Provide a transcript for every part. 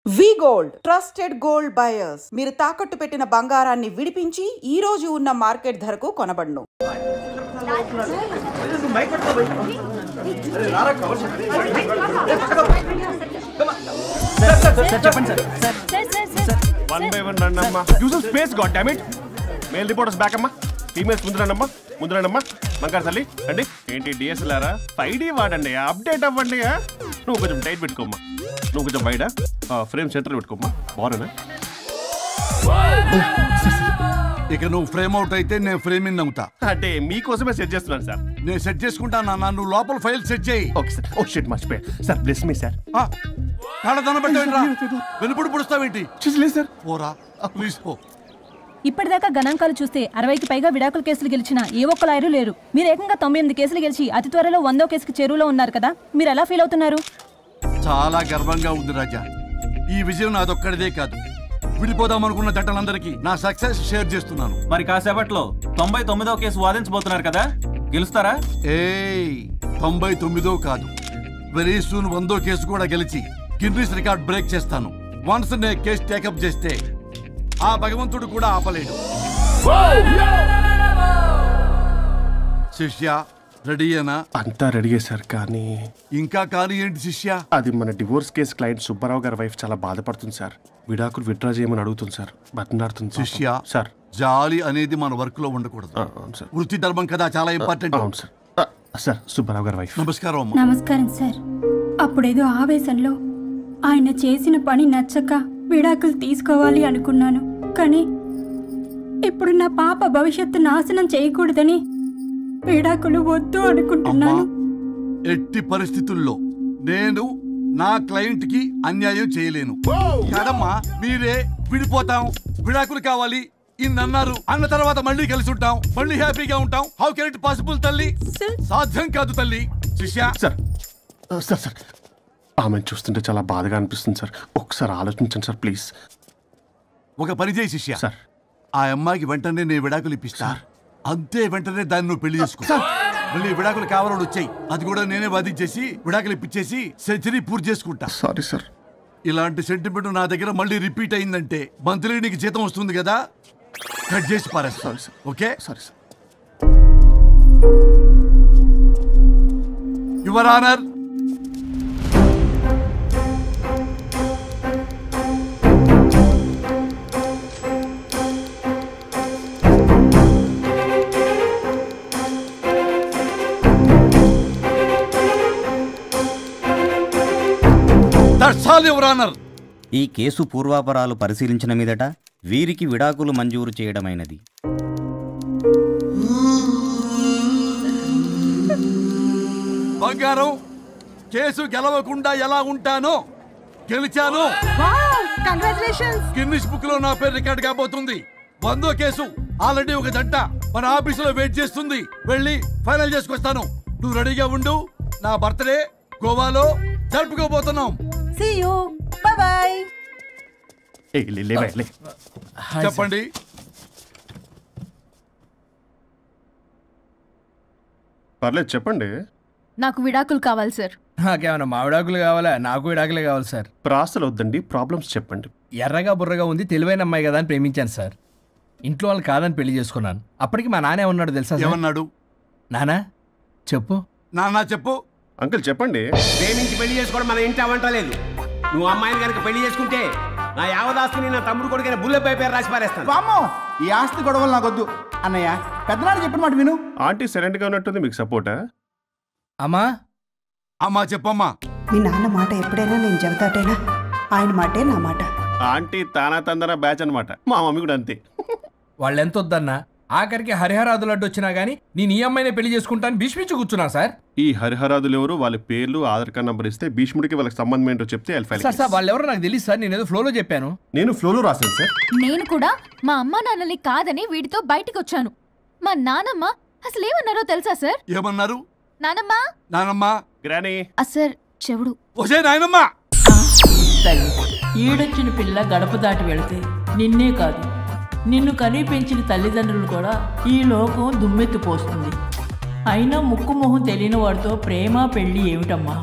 వి gold trusted gold buyers మీరు తాకట్టు పెట్టిన బంగారాన్ని విడిపించి ఈ రోజు ఉన్న మార్కెట్ ధరకు కొనబడును. మేల్ రిపోర్టర్స్ బ్యాక్ అమ్మా, ఫీమేల్స్ ముందురండమ్మా, ముందురండమ్మా. బంగారు తల్లి అండి, ఏంటి డిఎస్ఎల్ఆరా 5D వాడండి, అప్డేట్ అవ్వండి. నువ్వు కొంచెం టైట్ పెట్టుకోమ్మా, నువ్వు కొంచెం వైడా ఫ్రేమ్ సెంటర్ పెట్టుకోమ్మా. బాగున్నా? ఇక నువ్వు ఫ్రేమ్ అవుట్ అయితే నేను ఫ్రేమ్ ఇన్ అవుతా. అంటే మీకోసమే సెట్ చేస్తున్నాను సార్. నేను సెట్ చేసుకుంటాను, నువ్వు లోపల ఫైల్ సెట్ చేయి. Okay sir. ఓ షిట్, మర్చిపోయా సార్. Bless me sir. కాళ్ళ పెట్టేంట్రా, వెనుపుడు పుడుస్తావేంటి? లేదు సార్. పోరా ప్లీజ్ పో. ఇప్పటిదాకా గణాంకాలు చూస్తే 60కి పైగా విడాకుల కేసులు గెలిచిన ఏ ఒక్క లాయరు లేరు. మీరు ఏకంగా 98 కేసులు గెలిచి అతి త్వరలో 100వ కేసుకి చేరువలో ఉన్నారు కదా, మీరు ఎలా ఫీల్ అవుతున్నారు? చాలా గర్వంగా ఉంది రాజా. ఈ విజయం నాదొక్కడిదే కాదు, విడిపోదాం అనుకున్న జంటలందరికీ నా సక్సెస్ షేర్ చేస్తున్నాను. మరి కాసేపట్లో 99వ కేసు వాదించబోతున్నారు కదా, గెలుస్తారా? 99 కాదు, వెరీ సూన్ 100వ కేసు కూడా గెలిచి గిన్నిస్ రికార్డ్ బ్రేక్ చేస్తాను. వన్స్ నే కేసు టేకప్ చేస్తే ఆ భగవంతుడు కూడా ఆపలేడు. శిష్య రెడీయేనా? అంతా రెడీ సార్. కానీ ఇంకా కానీ ఏంటి శిష్య? అది మన డివోర్స్ కేసు క్లయింట్ సుబ్బారావు గారి వైఫ్ చాలా బాధపడుతుంది సార్. విడాకులు విత్డ్రా చేయమని అడుగుతుంది సార్, బతినాడుతుంది. శిష్య సార్, జాలి అనేది మన వర్క్ లో ఉండకూడదు. వృత్తి ధర్మం కదా, చాలా ఇంపార్టెంట్. అవును సార్. సార్, సుబ్బారావు గారి వైఫ్. నమస్కారం. నమస్కారం సార్. అప్పుడేదో ఆవేశంలో ఆయన చేసిన పని నచ్చక విడాకులు తీసుకోవాలి అనుకున్నాను. కానీ ఇప్పుడు నా పాప భవిష్యత్తు నాశనం చేయకూడదని విడాకులు వద్దు అనుకుంటున్నాను. ఎట్టి పరిస్థితుల్లో నేను నా క్లయింట్ కి అన్యాయం చేయలేను కదమ్మా. మీరే విడిపోతాం, విడాకులు కావాలి ఇన్నన్నారు అన్న తర్వాత మళ్ళీ కలిసి ఉంటాం, మళ్ళీ హ్యాపీగా ఉంటాం. హౌ కెన్ ఇట్ పాసిబుల్ తల్లి? సాధ్యం కాదు తల్లి. శిష్య సార్, సార్ సార్ ఆమెను చూస్తుంటే చాలా బాధగా అనిపిస్తుంది సార్. ఒకసారి ఆలోచించండి సార్ ప్లీజ్. ఒక పని చేయి శిష్య, సార్ ఆ అమ్మాయికి వెంటనే నేను విడాకులు ఇప్పిస్తా. అంతే, వెంటనే దాన్ని నువ్వు పెళ్లి చేసుకో. మళ్ళీ విడాకులు కావాలని వచ్చాయి, అది కూడా నేనే వాదించేసి విడాకులు ఇప్పించేసి సెంచరీ పూర్తి చేసుకుంటా. Sorry sir. ఇలాంటి సెంటిమెంట్ నా దగ్గర మళ్ళీ రిపీట్ అయిందంటే మంత్లీ నీకు జీతం వస్తుంది కదా, కట్ చేసి పారేస్తా. Sorry sir. Okay sorry sir. Your honour, ఈ కేసు పూర్వాపరాలు పరిశీలించిన మీదట వీరికి విడాకులు మంజూరు చేయడమైనది. బంగారం, కేసు గెలవకుండా ఎలా ఉంటానో గెలిచాను. గిన్నిస్ బుక్ లో నా పేరు రికార్డ్ కాబోతుంది. 100వ కేసు ఆల్రెడీ ఒక జంట మన ఆఫీసులో వెయిట్ చేస్తుంది, వెళ్ళి ఫైనల్ చేసుకొస్తాను. నువ్వు రెడీగా ఉండు. నా బర్త్డే గోవాలో జరుపుకోబోతున్నాం. చెప్పండి. పర్లేదు చెప్పండి. నాకు విడాకులు కావాలి సార్. నాకేమన్నా మా విడాకులు కావాలా? నాకు విడాకులే కావాలి సార్. ప్రాసలు వద్దండి, ప్రాబ్లమ్స్ చెప్పండి. ఎర్రగా బుర్రగా ఉంది, తెలివైన అమ్మాయి కదా అని ప్రేమించాను సార్. ఇంట్లో వాళ్ళు కాదని పెళ్లి చేసుకున్నాను. అప్పటికి మా నాన్న ఏమన్నాడు తెలుసా? ఏమన్నాడు? నానా చెప్పు. నాన్న చెప్పు. అంకుల్ చెప్పండి. ప్రేమించి పెళ్లి చేసుకోవడం మన ఇంటి అవంటలేదు. నువ్వు అమ్మాయిని కనుక పెళ్లి చేసుకుంటే నా యావదాస్తిని నా తమ్ముడు కొడుకైన బుల్లెపై పేరు రాసి పారేస్తాను. వామ్మో, ఈ ఆస్తి గొడవలు నాకొద్దు. అన్నయ్య, పెద్దనాడు చెప్పిన మాట విను. ఆంటీ సైలెంట్ గా ఉన్నట్టుంది, మీకు సపోర్టా? అమ్మా అమ్మా చెప్పమ్మా. మీ నాన్న మాట ఎప్పుడైనా నేను చెబుతాటేనా, ఆయన మాటే నా మాట. ఆంటీ తానా తందన బ్యాచ్ అనమాట. మా మమ్మీ కూడా అంతే. వాళ్ళు ఎంత వద్దన్నా ఆఖరికి హరిహరాదులు అడ్డు వచ్చినా గానీ నేను ఈ అమ్మాయినే పెళ్లి చేసుకుంటాను భీష్మించి కూర్చున్నా సార్. ఈ హరిహరాదులు ఎవరు, వాళ్ళ పేర్లు ఆధార్ కార్డ్ నంబర్ ఇస్తే భీష్ముడికి వాళ్ళకి సంబంధం ఏంటో చెప్తే సార్ వాళ్ళు ఎవరో నాకు తెలియదు సార్. నేను ఏదో ఫ్లోలో చెప్పాను. నేను ఫ్లోలో రాశాను సార్. నేను కూడా మా అమ్మా నాన్నని కాదని వీడితో బయటకు వచ్చాను. మా నానమ్మ అసలు ఏమన్నారో తెలుసా సార్? ఏమన్నారు? నానమ్మ నానమ్మ గ్రానీ సార్ చెవుడు. ఓసే నాయనమ్మ, ఈడొచ్చిన పిల్ల గడప దాటి వెళితే నిన్నే కాదు, నిన్ను కనీ పెంచిన తల్లిదండ్రులు కూడా ఈ లోకం దుమ్మెత్తిపోస్తుంది. అయినా ముక్కు మొహం తెలియని వాడితో ప్రేమ పెళ్లి ఏమిటమ్మా?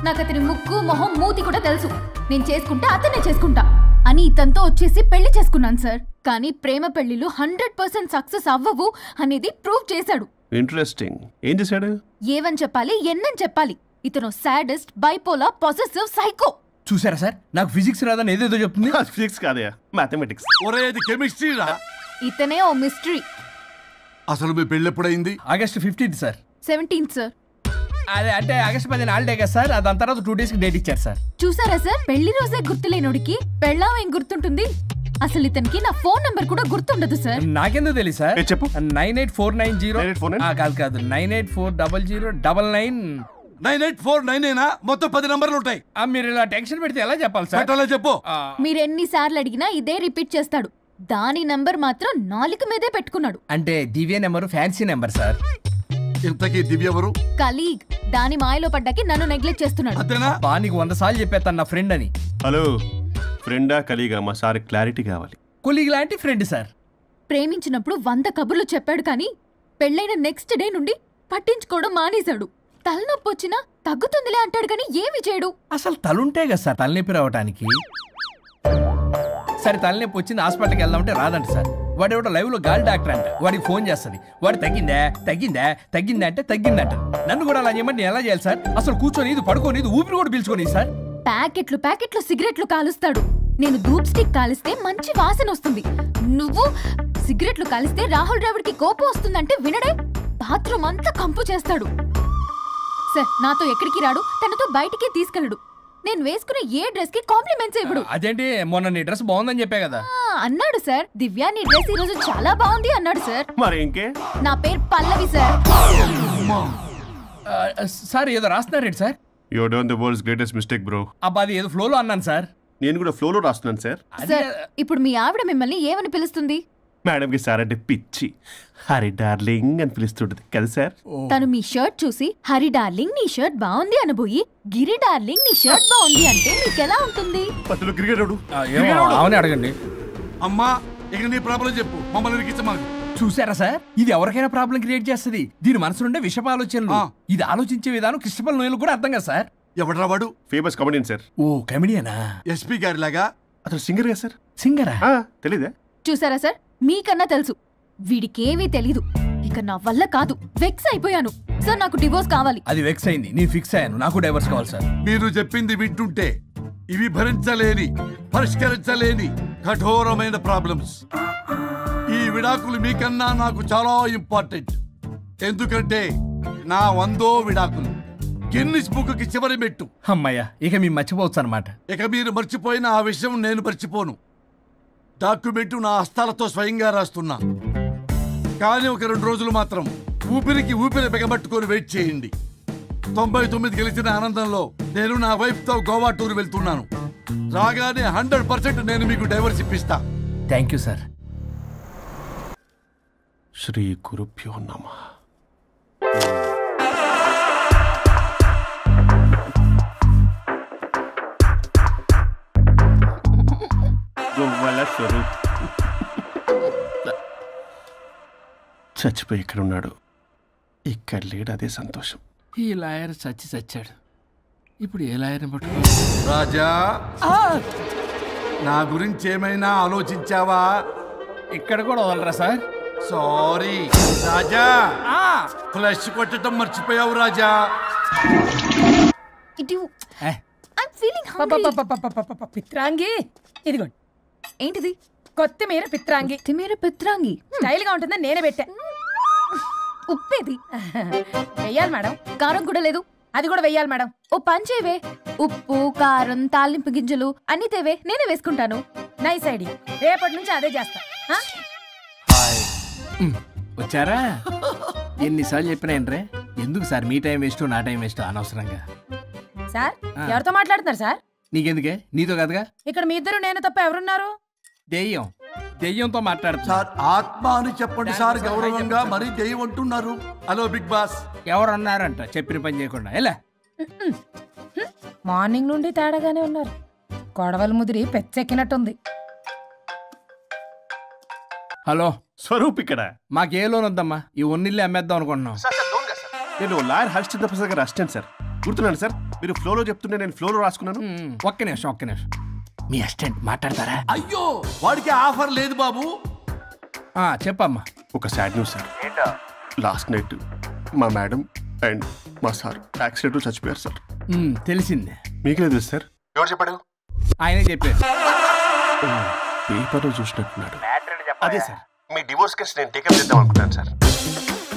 నాకు అతని ముక్కు మొహం మూతి కూడా తెలుసు. నేను చేసుకుంటే అతనే చేసుకుంటా అని ఇతనితో వచ్చేసి పెళ్లి చేసుకున్నాను సార్. కానీ ప్రేమ పెళ్లిలు 100% సక్సెస్ అవ్వవు అనేది ప్రూవ్ చేశాడు. ఇంట్రెస్టింగ్. ఏం చేశాడు? ఏవని చెప్పాలి ఎన్నని చెప్పాలి. ఇతను సాడెస్ట్, బైపోలా, పొసెసివ్, సైకో. చూసారా సార్, నాకు ఫిజిక్స్ రాదని ఏదేదో చెప్తుంది. ఫిజిక్స్ కాదయా, మ్యాథమెటిక్స్. ఒరేది కెమిస్ట్రీ రా. ఇతనే ఓ మిస్టరీ. అసలు మీ పెళ్ళి ఎప్పుడైంది? August 15th sir. 17th sir. అదే అంటే ఆగస్ట్ 10 హాలిడే కదా సార్, దాని తర్వాత 2 days డేట్ ఇచ్చారు సార్. చూసారా సార్, పెళ్లి రోజే గుర్తులేనోడికి పెళ్ళాం ఏం గుర్తుంటుంది? అసలు ఇతనికి నా ఫోన్ నంబర్ కూడా గుర్తుండదు సార్. నాకెందుకు తెలియదు సార్? చెప్పు. 98490 కాదు 9840099. 98499 మొత్తం 10 నంబర్లు ఉంటాయి. మీరు ఇలా టెన్షన్ పెడితే ఎలా చెప్పాలి సార్? అలా చెప్పు. మీరు ఎన్నిసార్లు అడిగినా ఇదే రిపీట్ చేస్తాడు. దాని నంబర్ మాత్రం నాలుక మీదే పెట్టుకున్నాడు. అంటే దివ్య నెంబర్ ఫ్యాన్సీ నెంబర్ సార్. ఇంతకీ దివ్య ఎవరు? కలీగ్. దాని మాయలో పడ్డాకి నన్ను నెగ్లెక్ట్ చేస్తున్నాడు. బా నీకు 100 సార్లు చెప్పేస్తాను నా ఫ్రెండ్ అని. హలో, ఫ్రెండా కలీగా? మా సార్ క్లారిటీ కావాలి. కొలీగ్ లాంటి ఫ్రెండ్ సార్. ప్రేమించినప్పుడు 100 కబుర్లు చెప్పాడు కానీ పెళ్ళైన నెక్స్ట్ డే నుండి పట్టించుకోవడం మానేశాడు. తలనొప్పి వచ్చినా తగ్గుతుందిలే అంటాడు కానీ ఏమి చేయడు. అసలు తలుంటే కదా సార్ తలనొప్పి రావటానికి. సరే తలనొప్పి వచ్చింది హాస్పిటల్కి వెళ్దామంటే రాదంట సార్. వాడు ఎవడో లైవ్ లో గాలి డాక్టర్ అంట, వాడికి ఫోన్ చేస్తుంది. వాడు తగ్గిందా అంటే తగ్గిందంట. నన్ను కూడా అలా చేయమంటే ఎలా చేయాలి సార్? అసలు కూర్చొని ఇది పడుకోని ఇది ఊపిరి కూడా పీల్చుకొని సార్. ప్యాకెట్లు సిగరెట్లు కాలుస్తాడు. నేను ధూప్ స్టిక్ కాలిస్తే మంచి వాసన వస్తుంది. నువ్వు సిగరెట్లు కాలిస్తే రాహుల్ ద్రావిడ్కి కోపం వస్తుందంటే వినడే. బాత్రూమ్ అంతా కంపు చేస్తాడు. సార్ నాతో ఎక్కడికి రాడు, తనతో బయటికి తీసుకెళ్ళడు. నేను వేసుకునే ఏ డ్రెస్ కి కాంప్లిమెంట్స్ ఇవ్వడు. అదేంటి, మొన్న నీ డ్రెస్ బాగుందని చెప్పా కదా. అన్నాడు సార్. దివ్య నీ డ్రెస్ ఈ రోజు చాలా బాగుంది అన్నాడు సార్. మరి ఇంకే? నా పేరు పల్లవి సార్. సార్ ఏదో రాస్తున్నారేంటి sir? You are done the world's greatest mistake bro. అబ్బా అది ఏదో ఫ్లోలో అన్నాను సార్. నేను కూడా ఫ్లోలో రాస్తున్నాను సార్. సార్ ఇప్పుడు మీ ఆవిడ మిమ్మల్ని ఏమని పిలుస్తుంది? మేడం కి సార్ అంటే పిచ్చి. హరి డార్లింగ్ అని పిలుస్తుంటది కదా సార్. తను మీ షర్ట్ చూసి హరి డార్లింగ్ నీ షర్ట్ బాగుంది అనబోయి గిరి డార్లింగ్ నీ షర్ట్ బాగుంది అంటే మీకు ఎలా ఉంటుంది? పత్తులు క్రికెటరు. అవునే అడగండి. అమ్మా ఇక నీ ప్రాబ్లం చెప్పు, మమ్మల్ని ఇరికించమాకు. చూసారా సార్, ఇది ఎవరికైనా ప్రాబ్లం క్రియేట్ చేస్తుంది. దీని మనసు నుండే విషప ఆలోచనలు. ఇది ఆలోచించే విధానం కృష్ణపల్ నోయలు కూడా అర్థం కదా సార్. ఎవడరా వాడు? Famous comedian sir. ఓ కమెడియనా? ఎస్పీ గారి లాగా. అతను సింగర్ కదా సార్. సింగరా? తెలీదా? చూసారా సార్, మీకన్నా తెలుసు. వీడికేమీ తెలీదు. ఇక నా వల్ల కాదు, వెక్స్ అయిపోయాను సార్. నాకు డివోర్స్ కావాలి. అది వెక్స్ అయింది, నేను ఫిక్స్ అయ్యాను. నాకు డైవర్స్ కావాలి సార్. మీరు చెప్పింది వింటుంటే ఇవి భరించలేని, పరిష్కరించలేని కఠోరమైన ప్రాబ్లమ్స్. ఈ విడాకులు మీకన్నా నాకు చాలా ఇంపార్టెంట్. ఎందుకంటే నా 100వ విడాకులు గిన్నిస్ బుక్కి చివరి మెట్టు. అమ్మయ్య, ఇక మేము మర్చిపోవచ్చు అనమాట. ఇక మీరు మర్చిపోయిన ఆ విషయం నేను మర్చిపోను. డాక్యుమెంట్ నా హస్తాలతో స్వయంగా రాస్తున్నా. కానీ ఒక 2 రోజులు మాత్రం ఊపిరికి ఊపిరి బిగబట్టుకొని వెయిట్ చేయండి. 99 గెలిచిన ఆనందంలో నేను నా వైఫ్ తో గోవా టూర్ వెళ్తున్నాను. రాగానే 100% నేను మీకు డైవర్స్ ఇప్పిస్తా. Thank you sir. శ్రీ గురుభ్యో నమః. చచ్చిపోయి ఇక్కడ ఉన్నాడు, ఇక్కడ లేడు, అదే సంతోషం. ఈ లాయర్ చచ్చాడు. ఇప్పుడు ఏ లాయర్ పట్టు? రాజా, నా గురించి ఏమైనా ఆలోచించావా? ఇక్కడ కూడా వదలరా సార్? సారీ రాజా, ఫ్లష్ కొట్టడం మర్చిపోయావు రాజా. పిత్రాంగి ఇదిగోండి. ఏంటిది? కొత్తిమీర పిత్రాంగి. పిత్రాంగి స్టైల్ గా ఉంటుందని నేనే పెట్టా. ఉప్పేది వెయ్యాలి మేడం. కారం కూడా లేదు. అది కూడా వెయ్యాలి మేడం. ఓ పంచేవే. ఉప్పు, కారం, తాలింపు గింజలు అన్ని తేవే, నేనే వేసుకుంటాను. Nice idea. రేపటి నుంచి అదే చేస్తా. వచ్చారా? ఎన్నిసార్లు చెప్పినా ఏంట్రే, ఎందుకు సార్ మీ టైం వేస్ట్ నా టైం వేస్ట్ అనవసరంగా? సార్ ఎవరితో మాట్లాడుతున్నారు సార్? నీకెందుకే, నీతో కదగా. ఇక్కడ మీ ఇద్దరు నేను తప్ప ఎవరున్నారు? దెయ్యంతో మాట్లాడుతున్నారు సార్. ఆత్మ అని చెప్పండి సార్, గౌరవంగా. మరీ దెయ్యం అంటున్నారు. Hello big boss. ఎవరు అన్నారంట చెప్పిన పని చేయకుండా? ఎలా మార్నింగ్ నుండి తేడాగానే ఉన్నారు. గొడవల ముదిరి పెచ్చెక్కినట్టుంది. హలో స్వరూప్ ఇక్కడ. మాకే లోన్ వద్దమ్మా, ఈ ఒన్నిల్లు అమ్మేద్దాం అనుకుంటున్నాం. నేను లాయర్ హరిశ్చంద్ర ప్రసాద్ గారు అసిస్టెంట్ సార్. గుర్తున్నాను సార్. మీరు ఫ్లోలో చెప్తుంటే నేను ఫ్లోలో రాసుకున్నాను. ఒక్క నిమిషం మీ అసిస్టెంట్ మాట్లాడతారా? అయ్యో వాడికి ఆఫర్ లేదు బాబు. చెప్పమ్మా. ఒక sad news sir. Last night మా మేడం అండ్ మా సార్ యాక్సిడెంట్ చచ్చిపోయారు సార్. తెలిసిందే. మీకే తెలుసు సార్. ఎవరు చెప్పాడు? ఆయనే చెప్పారు. పేపర్లో చూసినట్టున్నాడు. అదే సార్, మీ డివోర్స్ కేసు నేను టేకప్ చేద్దాం అనుకుంటాను సార్.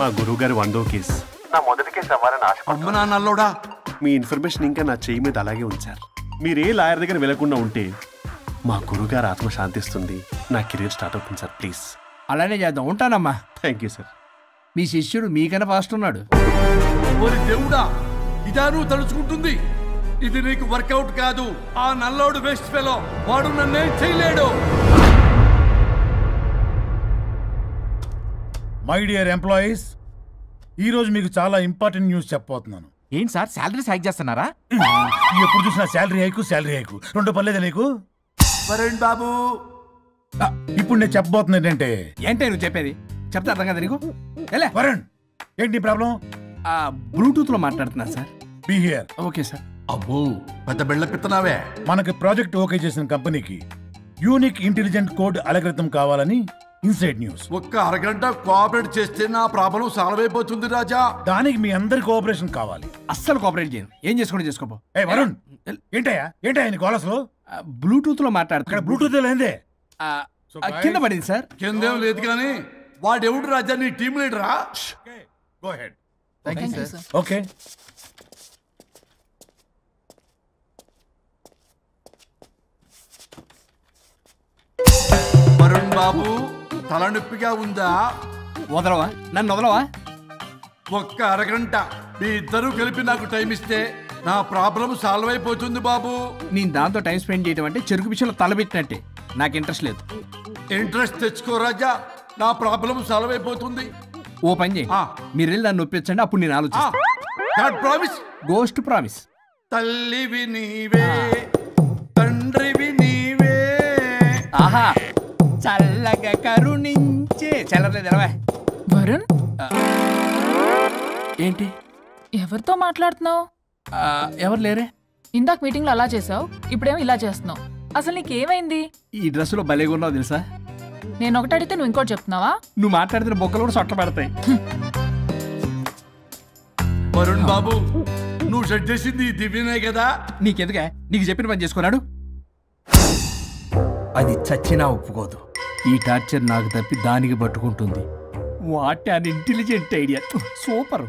మా గురువు గారి 100వ కేసు నా మొదటి కేసు అవ్వాలని ఆశ. అమ్మ నాన్నల్లోడా, మీ ఇన్ఫర్మేషన్ ఇంకా నా చెయ్యి మీద అలాగే ఉంది సార్. మీరు ఏ లాయర్ దగ్గర వెళ్లకుండా ఉంటే మా గురువు గారు ఆత్మ శాంతిస్తుంది, నా కెరీర్ స్టార్ట్ అవుతుంది సార్. ప్లీజ్ అలానే చేద్దాం. ఉంటానమ్మా. Thank you sir. మీ శిష్యుడు మీకన్నా ఫాస్ట్ ఉన్నాడు. ఓరి దేవుడా, ఇదా నువ్వు తలుచుకుంటుంది? ఇది నీకు వర్కౌట్ కాదు. ఆ నల్లోడు వేస్ట్ ఫెలో, వాడు నన్నేం చేయలేడు. మై డియర్ ఎంప్లాయీస్, ఈరోజు మీకు చాలా ఇంపార్టెంట్ న్యూస్ చెప్పబోతున్నాను. ఏంటి సార్, శాలరీస్ హైక్ చేస్తున్నారా? ఎప్పుడు చూసినా శాలరీ హైకు రెండు పర్లేదా నీకు? వరుణ్ బాబు, ఇప్పుడు నేను చెప్పబోతున్నా ఏంటంటే. ఏంటే నువ్వు చెప్పేది? చెప్తా అర్థం కదా నీకు? వరుణ్, ఏంటి ప్రాబ్లం? బ్లూటూత్ లో మాట్లాడుతున్నా sir. Be here. Okay sir. అబ్బో పెద్ద బిళ్ళ పిత్తనావే. మనకి ప్రాజెక్ట్ ఓకే చేసిన కంపెనీకి యూనిక్ ఇంటెలిజెంట్ కోడ్ అలకృతం కావాలని ఇన్సైడ్ న్యూస్. ఒక్క అరగంట కోఆపరేట్ చేస్తే నా ప్రాబ్లం సాల్వ్ అయిపోతుంది రాజా. దానికి మీ అందరి కోఆపరేషన్ కావాలి. అస్సలు కోఆపరేట్ చేయను. ఏం చేసుకోండి చేసుకోపో. ఏ వరుణ్, ఏంటయ్యా నీ గోలస్లో? బ్లూటూత్ లో మాట్లాడుతున్నా. ఇక్కడ బ్లూటూత్ లేదే. కింద పడింది సార్. కిందేం లేదు కానీ వాడెవడు రాజా, నీ టీమ్ లీడరా? Go ahead. Thank you sir. Okay. Varun babu, తలనొప్పిగా ఉందా? వదలవా, నన్ను వదలవా? ఒక్క అరగంట మీ ఇద్దరు కలిపి నాకు టైం ఇస్తే నా ప్రాబ్లం సాల్వ్ అయిపోతుంది బాబు. నేను దాంతో టైం స్పెండ్ చేయడం అంటే చెరుకు విషయంలో తలబెట్టినట్టే. నాకు ఇంట్రెస్ట్ లేదు. ఇంట్రెస్ట్ తెచ్చుకో రాజా, నా ప్రాబ్లం సాల్వ్ అయిపోతుంది. ఓ పని చేయి, మీరు వెళ్ళి నన్ను ఒప్పించండి, అప్పుడు నేను ఆలోచిస్తాను. ప్రామిస్. Ghost promise. తల్లివి నీవే, తండ్రివి నీవే. ఆహా, చల్లగా కరుణించే. చల్లలేదు ఎలవా. వరుణ్, ఏంటి ఎవరితో మాట్లాడుతున్నావు? ఎవరు లేరే. ఇందాక మీటింగ్ లో అలా చేసావు, ఇప్పుడేమో ఇలా చేస్తున్నావు. అసలు నీకేమైంది? ఈ డ్రెస్ లో భలేగా ఉన్నావు తెలుసా. నేను ఒకటి అడిగితే నువ్వు ఇంకోటి చెప్తున్నావా? నువ్వు మాట్లాడితే బొక్కలు కూడా సొట్ట పడతాయి. వరుణ్ బాబు, నువ్వు సెట్ చేసింది దివ్యనే కదా. నీకెందుకే? నీకు చెప్పిన పని చేసుకున్నాడు. అది చచ్చినా ఒప్పుకోదు. ఈ టార్చర్ నాకు తప్పి దానికి పట్టుకుంటుంది. What an intelligent idea. Super.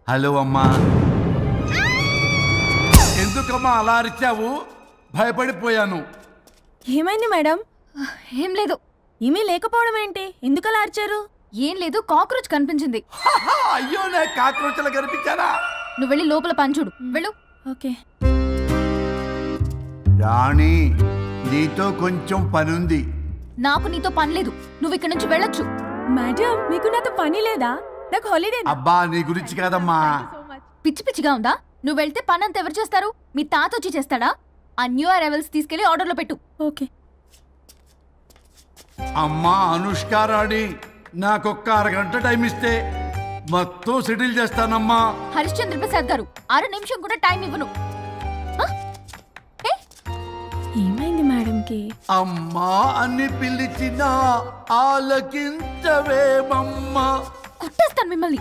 Hello అమ్మా. ఎందుకమ్మా అలా అరిచావు? భయపడిపోయాను. ఏమైంది మేడం? ఏం లేదు. ఏమీ లేకపోవడం ఏంటి? ఎందుకు అలా అరిచారు? ఏం లేదు, కాక్రోచ్ కనిపించింది. అయ్యో, నా కాక్రోచ్లు కనిపించారా? నువ్వు వెళ్ళి లోపల పని చూడు. వెళ్ళు. ఓకే. రాణి, నీతో కొంచెం పనుంది. నాకు నీతో పని లేదు. నువ్వు ఇక్కడ నుంచి వెళ్ళొచ్చు. మేడం, మీకు నాతో పని లేదా? నాకు హాలిడే. అబ్బా, నీ గురించి కాదమ్మా. పిచ్చి పిచ్చిగా ఉందా? నువ్వు వెళ్తే పని అంతా ఎవరు చేస్తారు? మీ తాత వచ్చి చేస్తాడా? ఆ న్యూ అరైవల్స్ తీసుకెళ్లి ఆర్డర్లో పెట్టు. ఓకే. అమ్మా అనుష్క రాణి, నాకొక్క అరగంట టైం ఇస్తే మొత్తం సెటిల్ చేస్తానమ్మా. హరిశ్చంద్ర ప్రసాద్ గారు, 6 నిమిషం కూడా టైం ఇవ్వను. ఏమైంది మేడంకి? అమ్మా అని పిలిచినా ఆలకించవేమమ్మా. కుట్టేస్తాను మిమ్మల్ని.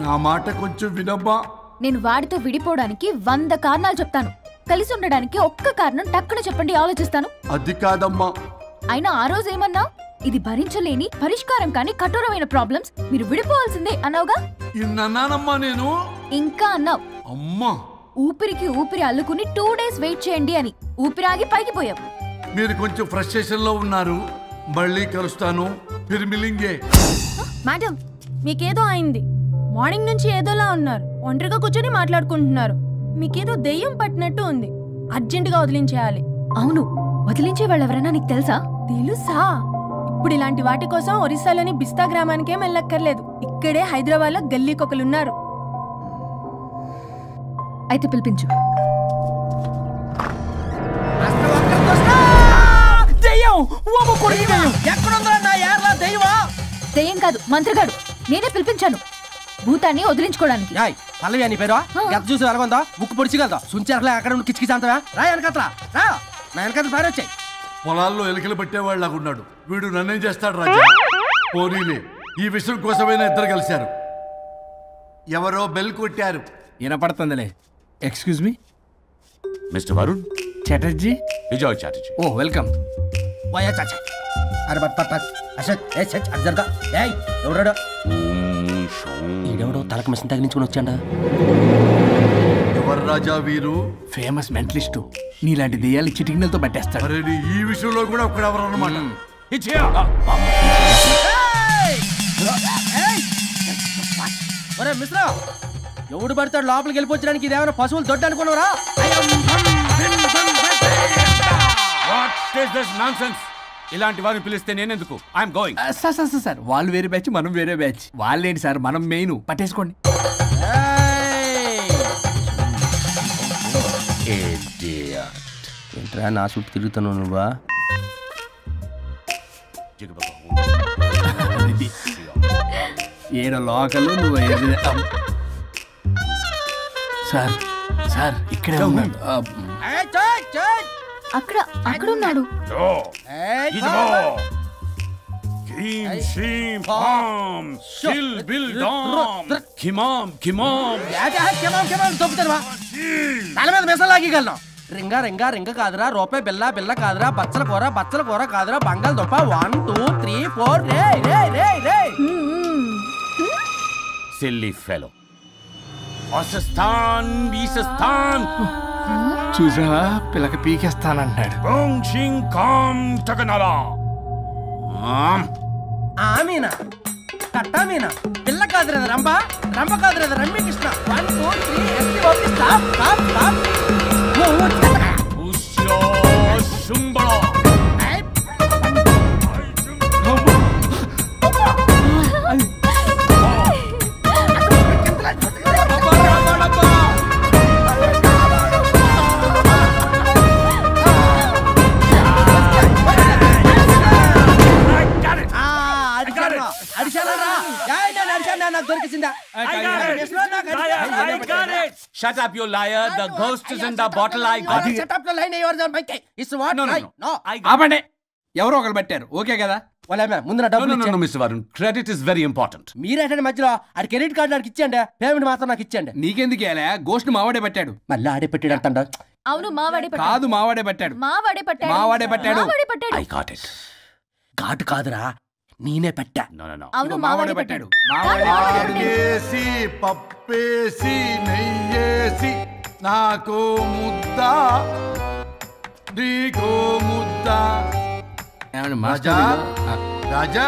నా మాట కొంచెం వినమ్మా. నేను వాడితో విడిపోవడానికి 100 కారణాలు చెప్తాను. కలిసి ఉండడానికి ఒక్క కారణం టక్కున చెప్పండి, ఆలోచిస్తాను. అది కాదమ్మా. అయినా ఆ రోజు ఏమన్నా? ఇది భరించలేని పరిష్కారం కాని కఠోరమైన ప్రాబ్లమ్స్, మీరు విడిపోవాల్సిందే అన్నావుగా. ఇన్నానమ్మా నేను. ఇంకా అన్నావు. అమ్మా, ఊపిరికి ఊపిరి అల్లుకుని 2 days వెయిట్ చేయండి అని. ఊపిరాగి పైకి పోయావు. మీరు కొంచెం ఫ్రస్ట్రేషన్ లో ఉన్నారు. మళ్ళీ కలుస్తాను. ఫిర్మిలింగే. మేడం, మీకేదో అయింది. మార్నింగ్ నుంచి ఏదోలా ఉన్నారు. ఒంటరిగా కూర్చొని మాట్లాడుకుంటున్నారు. మీకేదో దెయ్యం పట్టినట్టు ఉంది. అర్జెంటుగా వదిలించేయాలి. అవును, వదిలించే వాళ్ళెవరైనా నీకు తెలుసా? తెలుసా? ఇప్పుడు ఇలాంటి వాటి కోసం ఒరిస్సాలోని బిస్తా గ్రామానికేం వెళ్ళక్కర్లేదు. ఇక్కడే హైదరాబాద్ లో గల్లీకొకలున్నారు. అయితే పిలిపించు. దెయ్యం కాదు, మంత్రిగాడు. నేనే పిలిపించాను. భూతాన్ని వదిలించుకోవడానికి. పల్లవి అని పేరు గత చూసి వెలగొందా ముక్కు పొడిచిగలదా సుంచారులే అక్కడ ఉండి కిచకిచ అంతవా రా వెనకత్రా రా నా వెనకత్ర పారి వచ్చాయి. పొలాల్లో ఎలికలు పట్టేవాళ్ళగా ఉన్నాడు వీడు. నన్నేం చేస్తాడు రాజా? పోనీలే, ఈ విషయం కోసమైనా ఇద్దరు కలిశారు. ఎవరో బెల్ కొట్టారు. వినపడుతుందిలే. Excuse me mister Varun Chatterjee. Vijay Chatterjee. Oh welcome. వాయా చాచా అరే బట్ పట్ అసత్ ఏ సచ్ అర్జర్గా ఏయ్ ఎవరడా? ఈడెవడో తలకు మిషన్ తగిలించుకుని వచ్చాడా? ఎవరు రాజా వీరు? Famous mentalist. నీలాంటి దెయ్యాలు చిటికినలతో పట్టేస్తాడు. అరే ఈ విషయంలో కూడా ఒకడు ఎవరు అన్నమాట. ఒరే మిశ్రా, ఎవడు పడతాడు లోపలికి వెళ్ళిపోవడానికి? ఇదేమైనా పశువులు దొడ్డు అనుకున్నారా? ఇలాంటి వారిని పిలిస్తే నేనెందుకు? I'm going. సార్ వాళ్ళు వేరే బ్యాచ్, మనం వేరే బ్యాచ్. వాళ్ళేంటి సార్, మనం మెయిన్. పట్టేసుకోండి. ఏంట్రా నా చుట్టూ తిరుగుతున్నావు నువ్వా? ఏడో లోకల్ నువ్వు సార్ సార్ ఇక్కడే ఉన్నాడు. అక్కడ అక్కడ ఉన్నాడు. తల మీద మెసలాగలను. రింగా రింగా రింగ కాదురా, రూపాయి బిల్ల బిల్ల కాదురా, బచ్చల కూర కాదురా, బంగాళదుంప 1 2 3 4 రే రే రే రే. Silly fellow. ఈసస్థాన్ చూసా పిల్లకి పీకేస్తానంటాడు. ఆమీనా కట్టామీనా పిల్ల కాదురా రంభ, రంభ కాదురా Ramya Krishna. 1 2 3 stop stop stop. Shut up, you liar. The ghost is in the bottle. I got it. Shut up the line. Yours are my It's what? No. ఆపండి. ఎవరో ఒకరు పెట్టారు. ఓకే కదా? ముందు నా డబ్బులు No, Mr. Varun. Credit is very important. మీరేంటంటే మధ్యలో ఆడి క్రెడిట్ కార్డు నాకు ఇచ్చేయండి, పేమెంట్ మాత్రం నాకు ఇచ్చేయండి. నీకెందుకు ఇలా? గోస్ట్ మావాడే పెట్టాడు. మళ్ళీ ఆడే పెట్టాడు అంటాడు. అవును మావాడే పట్టాడు. కాదు మావాడే పెట్టాడు. మావాడే పట్టాడు. మావాడే పట్టాడు. I got it. ఘాటు కాదురా, నేనే పెట్టా. No. అవును మావాడే పట్టాడు. ఆడికేసి పప్పేసి నెయ్యేసి నాకు ముద్ద నీకో ముద్ద. రాజా రాజా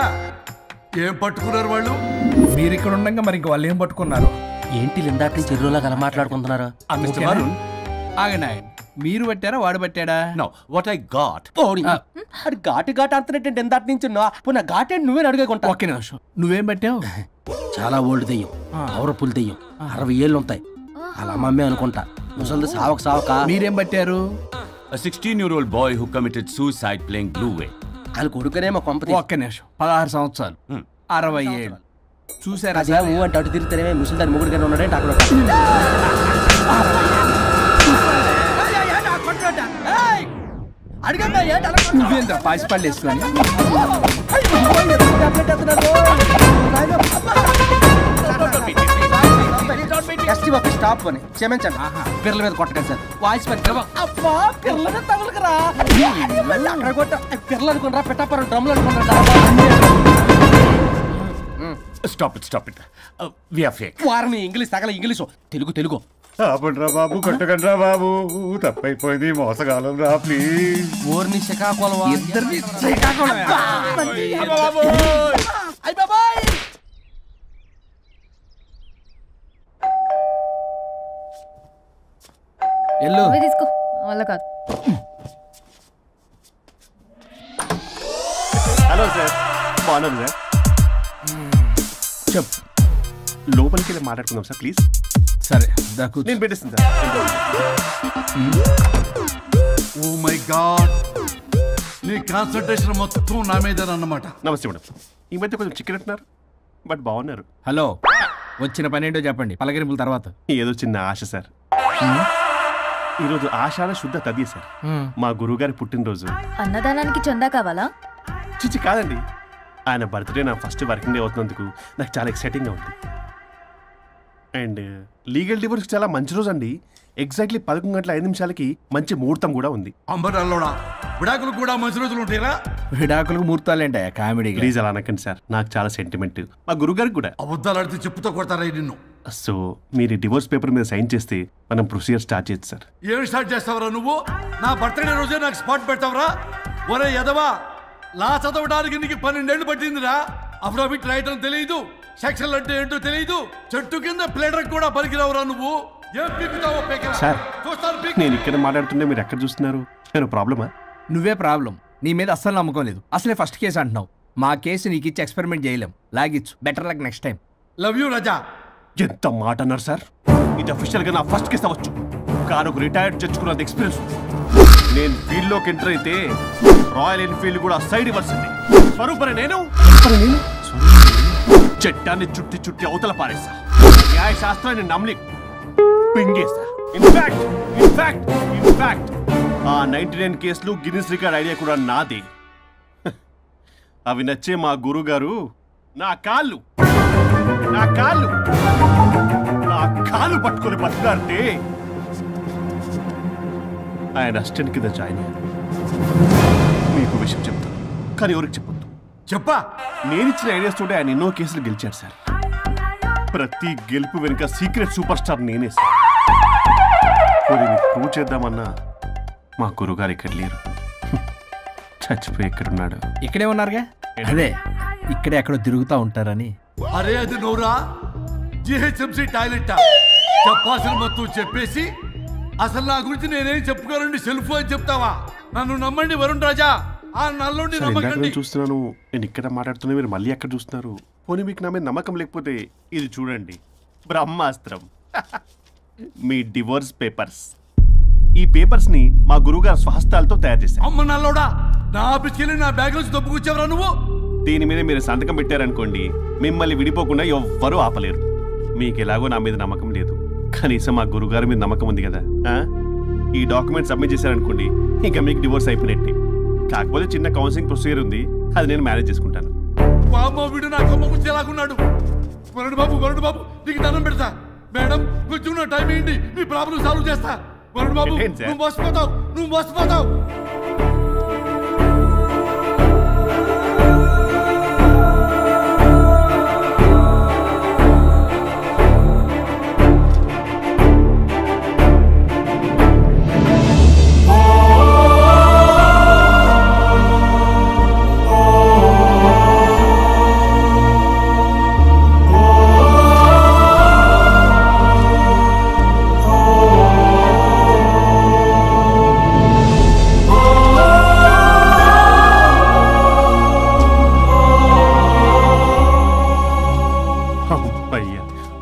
ఏం పట్టుకున్నారు వాళ్ళు? మీరు ఇక్కడ ఉండగా మరి ఇంక వాళ్ళు ఏం పట్టుకున్నారు? ఏంటి లిందాటి చెరువులా కల మాట్లాడుకుంటున్నారు? ఆగండి. మీరు పట్టారా వాడు పట్టాడా? No, what I got. అది ఘాటు అంతనేంటి ఎందాటి నుంచి నా ఘాటే నువ్వే అడుగుకుంటా. ఒక్క నిమిషం. నువ్వేం పట్టావు? చాలా ఓల్డ్ దెయ్యం, పవర్ఫుల్ దెయ్యం, 60 ఏళ్ళు ఉంటాయి. అలా అమ్మమ్మే అనుకుంటా. ముసలిది సావక. మీరేం పట్టారు? A 16-year-old boy who committed suicide playing Blue Whale. వాళ్ళు కొడుకునేమో కొంపతి. ఒక్క నిమిషం. 16 సంవత్సరాలు, 60 ఏళ్ళు. చూసారా? అదే ఊ అంటే అటు తిరిగితేనే ముసలి దాని మొగుడు గానే ఉన్నాడే అక్కడ. నువ్వేంద్ర పాసిపళ్ళు వేసుకొని స్టాప్ అని క్షమించండి. పిల్లల మీద కొట్టకండి సార్. వాయిస్ అబ్బా పిల్లల మీద తగులుకురా. అక్కడ కొట్ట పిల్లలు అనుకున్నారా, పెట్టాపరం డ్రమ్లు అనుకున్నారా? Stop it. We are fake. వారిని ఇంగ్లీష్ తగల ఇంగ్లీషు తెలుగు. ఆపండ్రా బాబు, కొట్టకండ్రా బాబు, తప్పైపోయింది, మోసగాలం రా ప్లీజ్. ఊరిని శ్రీకాకుళం ఇద్దరిని శ్రీకాకుళం. ఎల్లు తీసుకో వల్ల కాదు. హలో సార్, బాగున్నాను సార్. చెప్పు. లోపలికి వెళ్ళి మాట్లాడుకుందాం సార్ ప్లీజ్. సరే నేను పెట్టేస్తాను సార్. ఓ మై గాడ్, నీ కాన్సంట్రేషన్ మొత్తం నా మీద అన్నమాట. నమస్తే మేడం. ఈ మధ్య కొంచెం చికెన్ అంటున్నారు, బట్ బాగున్నారు. హలో, వచ్చిన పని ఏంటో చెప్పండి, పలకరింపుల తర్వాత. ఏదో చిన్న ఆశ సార్. ఈరోజు ఆషాఢ శుద్ధ తది సార్, మా గురువుగారి పుట్టినరోజు. అన్నదానానికి చందా కావాలా? చిచ్చి కాదండి, ఆయన బర్త్డే నా ఫస్ట్ వర్కింగ్ డే అవుతున్నందుకు నాకు చాలా ఎక్సైటింగ్గా ఉంది. అండ్ లీగల్ డివోర్స్కి చాలా మంచి రోజు అండి. ఎగ్జాక్ట్లీ 11:05 మంచి ముహూర్తం కూడా ఉంది. అంబరాల్లోడా విడాకులు కూడా మంచి రోజులు ఉంటాయిరా? విడాకులకు ముహూర్తాలు ఏంటా కామెడీ? ప్లీజ్ అలా అనకండి సార్, నాకు చాలా సెంటిమెంట్, మా గురువుగారికి కూడా. అబద్ధాలు ఆడితే చెప్పుతో కొడతారా నిన్ను? సో మీరు డివోర్స్ పేపర్ మీద సైన్ చేస్తే మనం ప్రొసీజర్ స్టార్ట్ చేయొచ్చు సార్. ఏమి స్టార్ట్ చేస్తావరా నువ్వు? నా బర్త్డే రోజే నాకు స్పాట్ పెడతావరా? ఒరే ఎదవా, లా చదవడానికి నీకు 12 ఏళ్ళు పట్టిందిరా. అఫిడవిట్ రాయటం తెలియదు, సెక్షన్లు అంటే ఏంటో తెలియదు, చెట్టు కింద ప్లేడర్ కూడా పలికిరావురా నువ్వు. ఏం పీకుతావో సార్, నేను ఇక్కడ మాట్లాడుతుంటే మీరు ఎక్కడ చూస్తున్నారు? నేను ప్రాబ్లమా? నువ్వే ప్రాబ్లం. నీ మీద అస్సలు నమ్మకం లేదు. అసలే ఫస్ట్ కేసు అంటున్నావు. మా కేసు నీకు ఇచ్చి ఎక్స్పెరిమెంట్ చేయలేం. లాగిచ్చు. Better luck next time. Love you Raja. ఎంత మాట అన్నారు సార్? ఇది అఫీషియల్గా నా ఫస్ట్ కేసు అవ్వచ్చు, కానీ ఒక రిటైర్డ్ జడ్జ్ కూడా ఎక్స్పీరియన్స్. నేను ఫీల్డ్లోకి ఎంటర్ అయితే రాయల్ ఎన్ఫీల్డ్ కూడా సైడ్ ఇవ్వాల్సింది. స్వరూపరే నేను చట్టాన్ని చుట్టి చుట్టి అవతల పారేస్తా. న్యాయ శాస్త్రాన్ని నమ్మి పింగేస్తా. ఇన్ఫాక్ట్ ఆ 99 కేసులు గిన్నిస్ రికార్డ్ ఐడియా కూడా నాదే. అవి నచ్చే మా గురుగారు నా కాళ్ళు పట్టుకొని బతుకాడితే ఆయన అసిస్టెంట్ కింద జాయిన్ అయ్యాను. మీకు విషయం చెప్తాను, కానీ ఎవరికి చెప్పొద్దు. చెప్పా, నేను ఇచ్చిన ఐడియాస్ తోటి ఆయన ఎన్నో కేసులు గెలిచాడు సార్. ప్రతి గెలుపు వెనుక సీక్రెట్ సూపర్ స్టార్ నేనే సార్. ప్రూవ్ చేద్దామన్నా మా గురుగారు ఇక్కడ లేరు, చచ్చిపోయి ఎక్కడున్నాడు? ఇక్కడే ఉన్నారుగా. అదే ఇక్కడే ఎక్కడో తిరుగుతూ ఉంటారని. అరే అది నోరా, జిహెచ్ఎంసీ టాయిలెట్ చెప్పాల్సిన మొత్తం చెప్పేసి అసలు నా గురించి నేనేం చెప్పుకోనండి సెల్ఫ్ అని చెప్తావా? నన్ను నమ్మండి వరుణ్ రాజా, ఆ నల్లుండి నమ్మకండి. చూస్తున్నాను, నేను ఇక్కడ మాట్లాడుతున్నా, మీరు మళ్ళీ ఎక్కడ చూస్తున్నారు? పోనీ మీకు నా మీద నమ్మకం లేకపోతే ఇది చూడండి, బ్రహ్మాస్త్రం. మీ డివోర్స్ పేపర్స్. ఈ పేపర్స్ ని మా గురువుగారు స్వహస్తాలతో తయారు చేశారు. అమ్మ నల్లోడా, నా ఆఫీస్కి వెళ్ళి నా బ్యాగ్ నుంచి దొబ్బుకొచ్చావరా నువ్వు? దీని మీద మీరు సంతకం పెట్టారనుకోండి, మిమ్మల్ని విడిపోకుండా ఎవ్వరూ ఆపలేరు. మీకు ఎలాగో నా మీద నమ్మకం లేదు, కనీసం మా గురుగారి మీద నమ్మకం ఉంది కదా. ఈ డాక్యుమెంట్ సబ్మిట్ చేశారనుకోండి, ఇంకా మీకు డివోర్స్ అయిపోయినట్టే. కాకపోతే చిన్న కౌన్సిలింగ్ ప్రొసీజర్ ఉంది, అది నేను మేనేజ్ చేసుకుంటాను. వీడు నా కొమ్మ గురించి ఎలాగున్నాడు? వరుణ్ బాబు నీకు దండం పెడతా. మేడం కొంచెం నా టైం ఏంటి, మీ ప్రాబ్లం సాల్వ్ చేస్తా. వరుణ్ బాబు నువ్వు మోసపోతావు.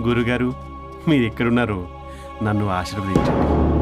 గురుగారు, మీరు ఎక్కడున్నారో నన్ను ఆశీర్వదించండి.